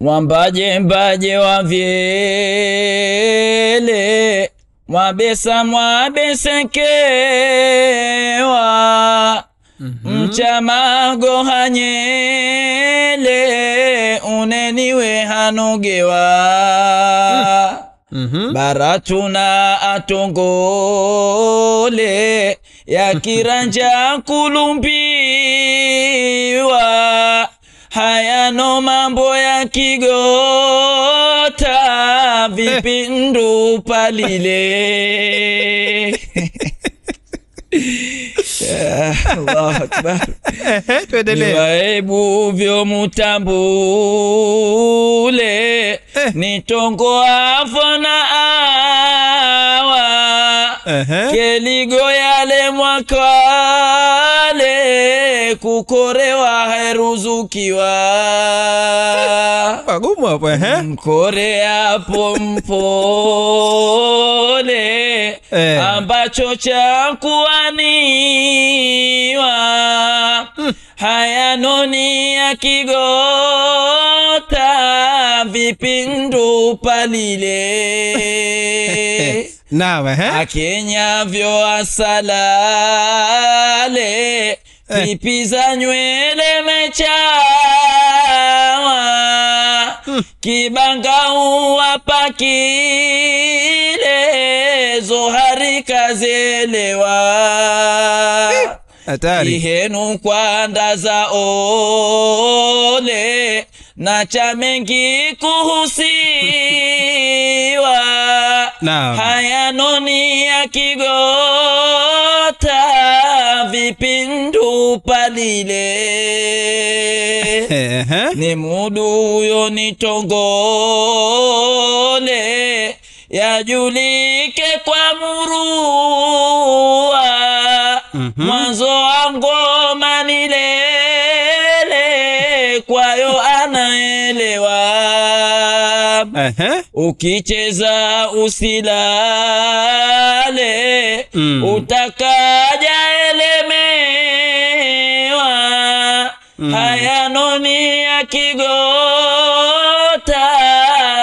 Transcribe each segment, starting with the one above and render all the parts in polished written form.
Mwambaje mbaje wa vyele, mwabesa mwabesenkewa, mchamago hanyele, uneniwe hanogewa. Baratuna atongole, ya kiranja kulumbiwa, hayano mambo ya kigota, vipindu palile. Allahu Akbar. Niwaebu vyo mutambule, nitongo afona awa, keligo yale mwakale, kukorewa heruzukiwa. Pagumu hapo Mkore hapo mpole, ambacho cha kuaniwa, hayanoni ya kigota, vipindu palile. Naam, Akenyavyo asalale, pipi za nywele mechawa, kibanga uwapakile, zohari kazelewa. Ihenu kwanda za ole, na chamengi kuhusiwa, hayanoni ya kigota, vipindu palile. Ni mudu yo nitongole, yajulike kwa murua, mwanzo wa ngoma nilele, kwayo anaelewa. Ukicheza usilale, utakaja elemewa, hayanoni ya kigota,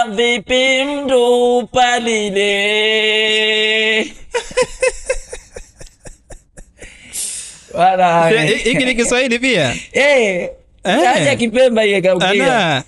vipindu palile. Hiki ni Kiswahili pia? Acha Kipemba yeye kaukia.